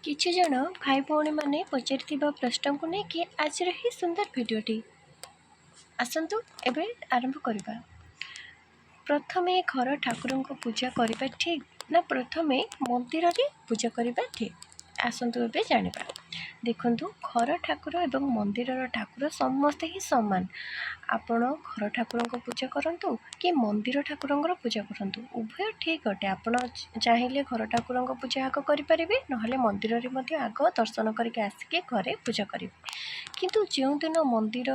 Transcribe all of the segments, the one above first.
किछि जण भाई भौणी माने पचारिथिबा प्रश्न को लेकिन आज ही सुंदर भिडियोटी आसतु एबे आरंभ करबा। प्रथमे घर ठाकुर को पूजा करबा ठीक ना प्रथमे मंदिर रे पूजा करबा ठीक? आसतु एबे जानिबा। देखंतु घर ठाकुर एवं मंदिर ठाकुर समस्ते ही समान। आपण घर ठाकुर को पूजा करंतु कि मंदिर ठाकुर पूजा करंतु उभय ठीक अटे। आपण चाहिए घर ठाकुर को पूजा आग करें ना मंदिर रे मध्य आग दर्शन करके आसिके घरे पूजा करेंगे। किंतु जो दिन मंदिर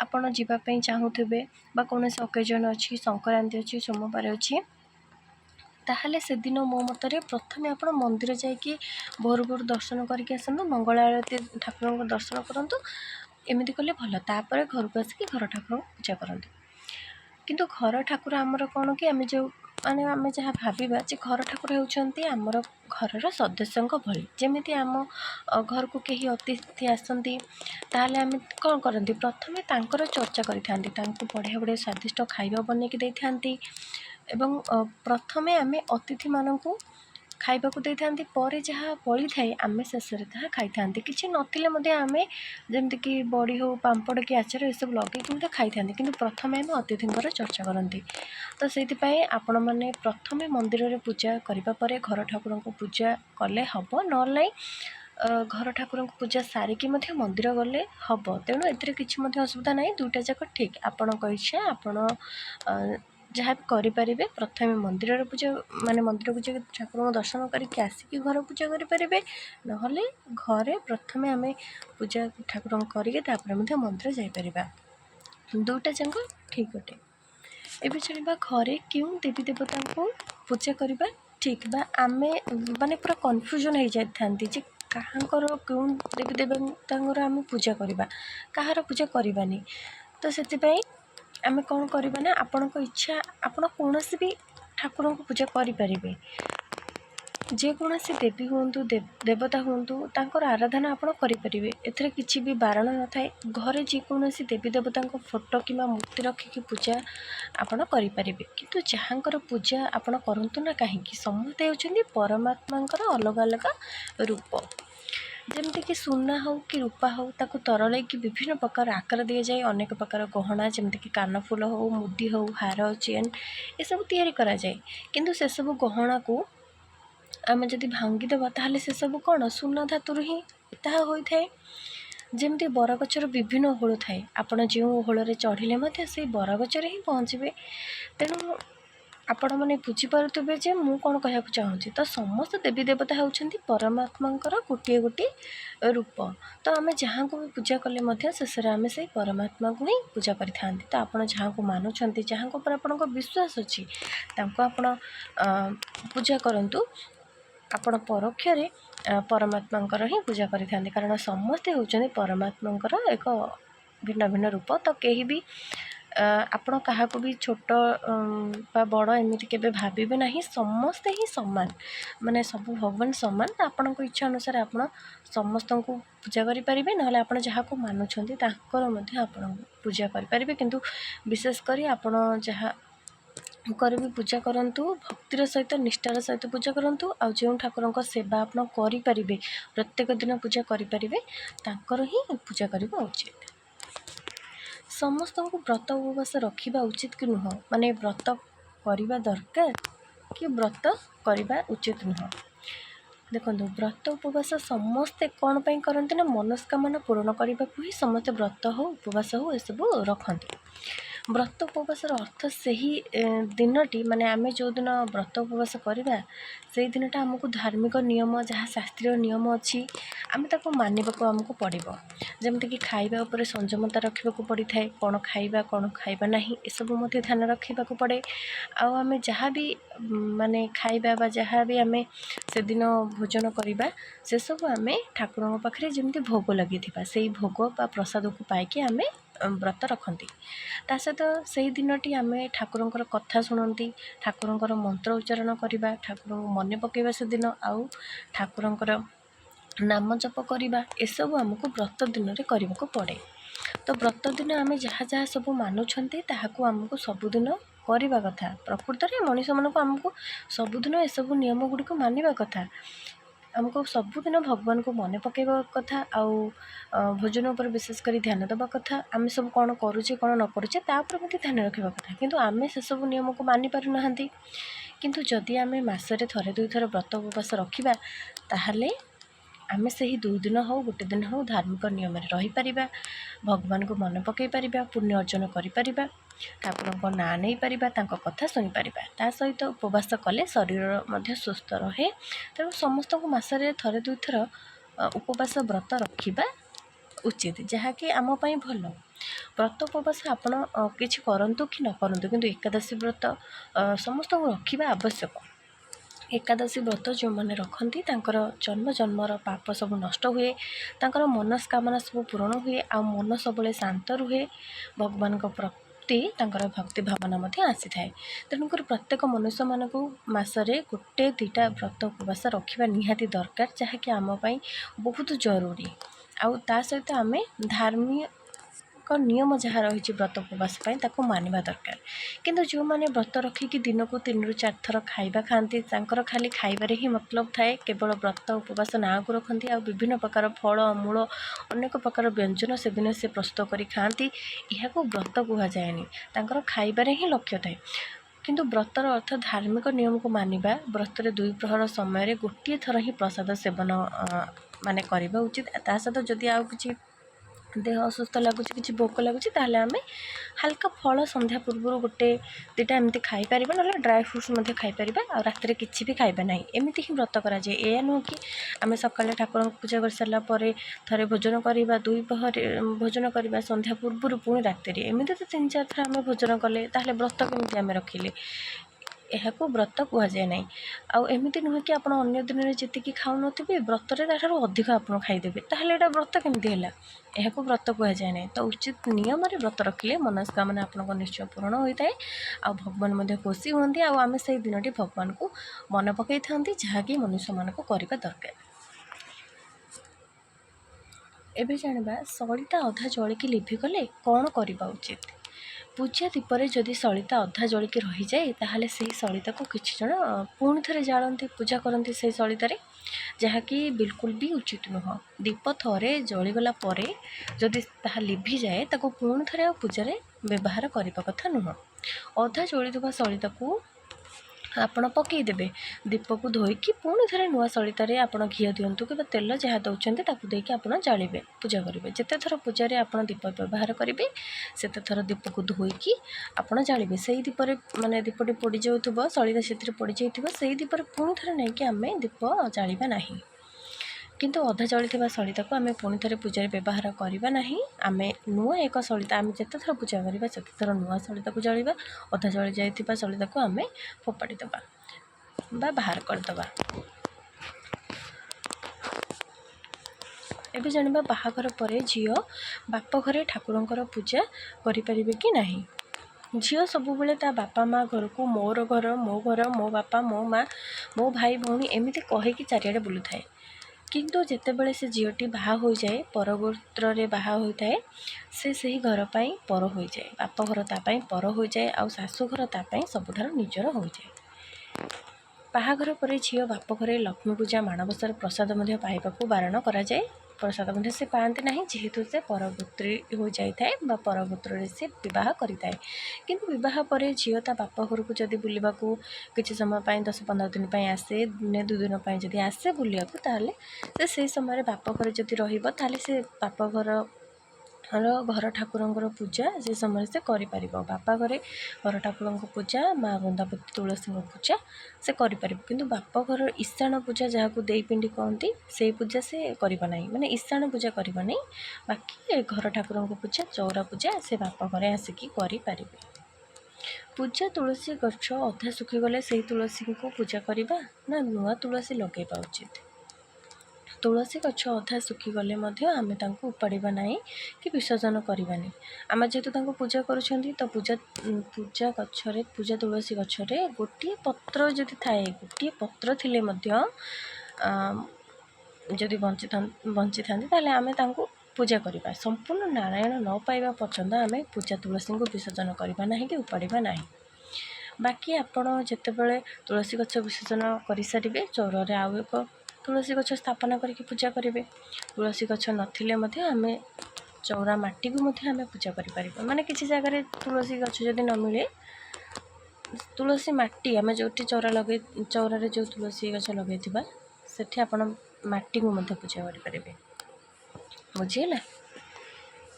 आपण जीवाई चाहूबे बा कौन ओकेजन अच्छी संक्रांति अच्छी सोमवार अच्छी ताहले से दिन मो मतरे प्रथमे आप मंदिर जाकि भोर भोर दर्शन करके आसतु मंगल आरती ठाकुर को दर्शन करूँ एमती कले भल तापर घर को आसिक घर ठाकुर पूजा करूँ। किंतु घर ठाकुर आमर कौन कि आम जो माने आम जहाँ भाविबा जे घर ठाकुर होउछंती आमर घरर सदस्यों भली। जेमिति आम घर को कहीं अतिथि आसती ताहले आम कौन करती प्रथमे तांकर चर्चा करिथांती तांको बढ़िया बढ़िया स्वादिष्ट खाइबा बनेकी देइथांती एवं प्रथमे आम अतिथि मानकु खाइबा को देइथांती परे जहाँ बली थाए आम शेष ताहा खाइथांती। किछि नथिले मध्ये आमे जेमति कि बड़ी हो पांपड़ कि आचार ए सब लगे मध्ये खाइथांती किंतु प्रथमे आम अतिथिंकर चर्चा करती। तो सेतिपई आपण माने प्रथमे मंदिर रे पूजा करिबा परे घर ठाकुर को पूजा कले हबो न घर ठाकुर को पूजा सारिकी मध्य मंदिर गले हबो। तेणु एथिरे किछि मध्य असुविधा नाही दुईटा जाक ठीक आपणक इच्छा आपण जहाँ भी करें। प्रथमे मंदिर रे पूजा माने मंदिर पूजा ठाकुर को दर्शन करके आसिक घर पूजा करें ना घरे प्रथमे आम पूजा ठाकुर करके मंदिर जापर दुईटा जाक ठीक अटे। एबे चलिबा घरे क्यों देवी देवता को पूजा करबा ठीक बा आमे माने पूरा कन्फ्यूजन हो जाती जे कहाँकर क्यों देवी देवता आम पूजा करबा कहार पूजा करबानी। तो से आम कौन करबा ना आपण इच्छा आपण कौन भी ठाकुर को पूजा करें जेकोसी देवी हूँ देवता हूँ तांकर आराधना आपण करें एथरे किसी भी बारण न थाए। घरे जेकोसी देवी देवता फोटो कि मूर्ति रखिकी पूजा आपण करें किंतु जहाँकर पूजा आपण करंतु ना कहीं समस्ते होउछन्ती परमात्मांकर अलग अलग रूप। जमती कि सुना हो कि रूपा हो ताकू तरल कि विभिन्न प्रकार आकार दि जाए अनेक प्रकार गहना जमती कि कानफुल हो मुदी हो हार चेन ये सब तैयारी करा जाए। किंतु से सब गहना को आम जदि भांगीदेवा ताहले से सब कौन सुना धातु ही ताहा होइथाए। जमती बरगछर विभिन्न ओहल थाए आपण जो ओहल चढ़िले से बरगछरे ही पहुँचे। तेणु आपण मैंने बुझीपारे जे मु कौन कहना चाहूँगी तो समस्त देवी देवता होउछन्ती परमात्मांकर गोटे गोटे रूप। तो आम जहाँ को भी पूजा कले शेष आम से परमात्मा को ही पूजा करें। तो आपड़ जहाँ को मानुंट जहाँ पर आपण विश्वास अच्छी आपण पूजा करंतु आपण परोक्षरे परमात्मांकर ही पूजा करें कारण समस्ते होउछन्ती परमात्मांकर एक भिन्न भिन्न रूप। तो कहीं भी आपण क्या भी छोट बा बड़ एमती के भावे ना समस्ते ही सामान माने सब भगवान सामान। आपण इच्छा अनुसार आपण समस्त को पूजा करें ना आप जहाँ को मानुंट आपण पूजा करें किंतु विशेषकर आपण जहाँ कर भी पूजा करंतु भक्तिर सहित निष्ठार सहित पूजा करंतु आ जो ठाकुर सेवा आपण करें प्रत्येक दिन पूजा करें तांकर ही पूजा करबा उचित। समस्त को व्रत उपवास रखा उचित कि नुह माने व्रत करवा दरकार कि व्रत करवा उचित नुह। देखो व्रत उपवास समस्ते कौन पाई करते ना मनस्कामना पूर्ण करने को ही समस्त व्रत हो उपवास हो सब रखते। व्रत उपवास अर्थ से ही दिनटी माने आमे जो दिन व्रत उपवास करवा से दिनटा आमको धार्मिक नियम जहाँ शास्त्रीय नियम अच्छी आम ताको मानवाक आमको पड़ो। जमती कि खाइबा उपरे संयमता रखा पड़ी थाए कौन खाइबा नहीं एसबू ध्यान रखा पड़े। आम जहाँ भी माने खाइबा बा जहाँ भी आम से दिन भोजन करवा से सब आम ठाकुर पाखे जमी भोग लगी से भोग बा प्रसाद को पाइकी आम व्रत रखती। ता सहित से दिनटी आम ठाकुर कथा शुणती ठाकुर मंत्र उच्चारण करवा ठाकुर मन पकेबा से दिन आउ ठाकुर नाम जप करवा एसबू आमको व्रत दिन में करने को पड़े। तो व्रत दिन आम जहाँ जहाँ सब मानुंट ताकू आमको सबुदिन करवा कथा। प्रकृत में मनीष मान आमको सबुदिन एसबू नियम गुड़िक मानवा कथा। आमको सबुदिन भगवान को मन पकेबा कथा आउ भोजन उपर विशेष कर ध्यान देवा कथा आम सब कौन करुचे कौन न करुचे तापर मते ध्यान रखा कथा किंतु आमे से सब नियम को मानि पारु नाहंती। किंतु जदि आमे मासरे थरे दुई थर व्रत उपवास रखिबा ताहले आमे सही 2 दिन हो गोटे दिन हो धार्मिक नियम रही परिबा, भगवान को मन पकई परिबा, पुण्य अर्जन करि परिबा, ठाकुर को ना नहीं परिबा, तांको कथा सुनि परिबा। ता सहित उपवास कले शरीर मध्य सुस्थ रहे। तेणु समस्त को मासरे थरे दुई थर उपवास व्रत रखिबा उचित, जहाँकि आम पई भल। व्रत उपवास आपण किछि करंतु कि न करंतु किंतु एकादशी व्रत समस्त को रखिबा आवश्यक। एकादशी व्रत जो मैंने रखती तांकर जन्म जन्मर पाप सब नष्ट हुए, तांकर मनस्कामना सब पूरण हुए, आ मन सबले शांत रुहे, भगवान प्रति तांकर भक्ति भावना मध्य आसी थाए। तेणुक प्रत्येक मनुष्य मानक मासरे गोटे दुईटा व्रत उपवास रखा निहाती दरकार, जहाँकि आम पाई बहुत जरूरी। आउ ता सहित आम धार्मिक नियम जहाँ रही व्रत उपवास ताको मानिबा दरकार। किंतु जो माने व्रत रखिकी दिन को 3 ରୁ 4 थर खाइबा खाती तांकर खाली खाइबारे ही मतलब थाए, केवल व्रत उपवास ना को रखती आ विभिन्न प्रकार फल मूल अनेक प्रकार व्यंजन से दिन से प्रस्तुत करी खाती, यह व्रत कह जाएनी, तांकर खाइबारे ही लक्ष्य थाए। किंतु व्रतर अर्थ धार्मिक नियम को मानिबा। व्रत 2 प्रहर समय गोटे थर ही प्रसाद सेवन माने करबा उचित। ता सहित जदि आउ किछि देह असुस्थ लगुच कि भोक लगुच ताहले आमे हल्का फल संध्या पूर्व गोटे दुईटा एमती खाई परिबा, ना ड्राई फ्रुट्स मध्य खाई परिबा, आ रातिरे किछि भी खाइबा नहीं। एमती ही व्रत करा जाए। एया नुह कि आमे सकाळे ठाकुर पूजा कर सारा परे थरे भोजन करबा, 2 पहर भोजन करबा संध्या पूर्व पुणी रातिरे, एमती तो 3-4 थर आमे भोजन कले ताहले व्रत केमती आमे रखिले, यह व्रत कह जाए ना। आउ एमती नुह कि आप अन्य दिन में जी खाऊ नी व्रतरे अधिक आप खाईदेवे, ताहले एटा व्रत केमती है, यह व्रत कह जाए ना। तो उचित नियम व्रत रखिले मनस्कामना आपन निश्चय पूरण होता है, आ भगवान खुशी हमें, आम से दिन भगवान को मन पकई था जहाँकि मनुष्य मान करने दरकार। एबे जानवा सलिता अधा जलिकी लिभिगले कौन करवा उचित। पूजा दीपरे जदि सलिता अधा जलिकी रही जाए ताहले से सलिता को किछि जण पुणी थरे जालती पूजा करती से सलितारे, जहाँकि बिल्कुल भी उचित नुह। दीप थरे जलिगला परे जदि ताहा लिभि जाए ताको पुणी थरे पूजा रे व्यवहार करबा कथा नुह। अधा जलिथबा सलिता को आपण पकईदेवे, दीप को धोईकी पुणी थे नुआ सलितारे आपण घी दिंतु कि तेल जहाँ दौरान ताकू देकी आप जालिबे पूजा करेंगे। जिते थर पूजा आप दीप व्यवहार करेंगे सेते थर दीप को धोईकी आप जालिबे। से दीपरे माने दीपटी पोड़ी जाउथबो सलिता से पोड़ी जाइथिबो, से दीपरे पुणी थे नहीं कि आम दीप जालिबा नहीं। किंतु अधा जलिथिबा सलिता को आम पुणी थे पूजा व्यवहार करबा नहीं। आम नुआ एक सलिता आम जिते थर पूजा करबा सेते थर नुआ सलिता को जालिबा, अधा जली जाइथिबा सलिता को आम फोपाड़ी दबा बा बाहर करदबा। एबे जानिबा बाहाघर परे झियो बाप घरे ठाकुरंकर पूजा करि परिबे कि नाही। झियो सबु बेले ता बापा माँ घर को मोर घर मो बापा मो माँ मो भाई भौणी एमिति कहे कि चारिआडे बुलु थाए। किंतु जेतेबेले से झीटी बाहा हो जाए परगोत्र रे बाहा होता है, से सही घर पाई पर हो जाए, बाप घर तापाई पर हो जाए, आ शाशु घर तापाई सबुठार निजर हो जाए। बाहाघर पर झील बाप घरे लक्ष्मी पूजा माणबसार प्रसाद पाइबाकू बारण करा जाए। प्रसाद से पाते ना जेहेतु से परगोत्री हो जाए बा परगोत्र से बह करें। किंतु बह पर झील ता बाप घर को जब बुलवाक किसी समय 10-15 दिन आसे, दिने 2 दिन जब आसे बुलाक से समय बाप घर जब रही से बाप घर ठाकुर पूजा से समय से कर। बापा घरे घर ठाकुर पूजा माँ वृंदावती तुलसी पूजा से कर। किंतु बाप घर ईशान पूजा जहाँ को देई पिंडी कहती से पूजा से करना माने ईशान पूजा करना नहीं। बाकी घर ठाकुर पूजा चौरा पूजा से बाप घरे आसिकी करें। पूजा तुलसी गछ अधा सुखीगले से तुलसी को पूजा करवा ना नुआ तुलसी लगेगा उचित। तुलसी गछ अधा सुखीगले आम उपाड़ा ना कि विसर्जन करवानी। आम जेहेतु पूजा करुँच तो पूजा गच्छरे पूजा तुलसी गच्छरे गोटे पत्र जदि थाए गोटे पत्र थिले जदि बंची था आम पूजा करवा। संपूर्ण नारायण न पाइबा पर्यंत आम पूजा तुलसी को विसर्जन करवा ना कि उपाड़ा ना। बाकी आपण जितेबले तुलसी गछ विसर्जन कर सारे चौर आउ एक तुलसी गछ स्थापना करके पूजा करेंगे। तुलसी गछ नथिले मध्य आमे चौरा माटी को मध्य आमे पूजा करें। माने किसी जगह तुलसी गछ जदि न मिले तुलसी माटी आमे जोटी चौरा जो तुलसी गछ लगे सेठी आपण माटी को मध्य पूजा करें। बुझीगला।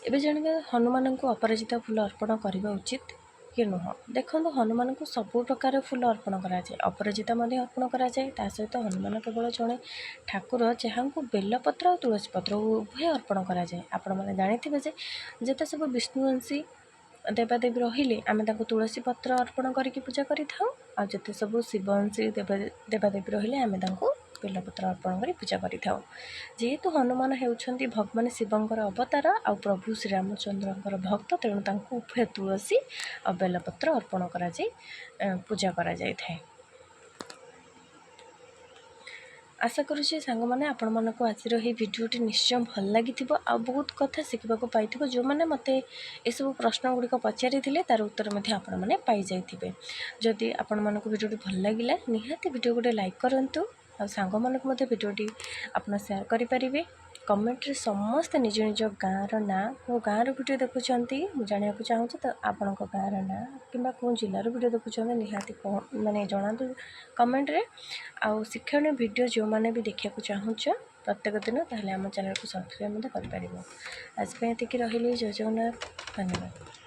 एबे जानबे हनुमान को अपराजिता फूल अर्पण करने उचित कि नुह। देखो हनुमान को सबु प्रकार फूल अर्पण कराए, अपराजिता अर्पण कराए। ता सहित हनुमान केवल जड़े ठाकुर जहाँ को बेलपत्र और तुलसी पत्र उभय अर्पण कराए। आपण मैंने जानी जेते सब विष्णुवंशी देवादेवी रहिले आमे ताको तुलसी पत्र अर्पण करके पूजा करि थाउ। आ जेते सब शिववंशी देवादेवी रहिले आमे ताको बेलपत्र अर्पण कर पूजा करि थाउ। जेहेतु हनुमान हेउछंती भगवान शिवंकर अवतार आ प्रभु श्री रामचंद्रंकर भक्त, तेणु तांको उभय तुलसी और बेलपत्र अर्पण करा जाय पूजा करा जाय थाए। आशा करुँचे सांग मैंने आपण मानक आज भिडियोटी निश्चय भल लगी आ बहुत कथा शिखा पाई। जो मैंने मत यू प्रश्न गुड़िक पचारि तार उत्तर आपण मैंने पाई जाइए। जदि आपण मानक भिडियोटी भल लगे निहाती भिडियो गोटे लाइक करूँ आ सांग मानक भिडियोटी आप सेयार करेंगे। कमेंट रे समस्त निज निज गाँवर ना मो गाँव भिडियो देखुं जाना चाहूँ तो आपण गाँवर ना कि कौन जिलार भिडियो देखुं निहाती माने जनातु कमेंट रे। आउ शिक्षण भिडियो जो मैंने भी देखा चाहूँ प्रत्येक दिन ताहले आम चैनल को सब्सक्राइब करें। आज ये रही जय जगन्नाथ, धन्यवाद।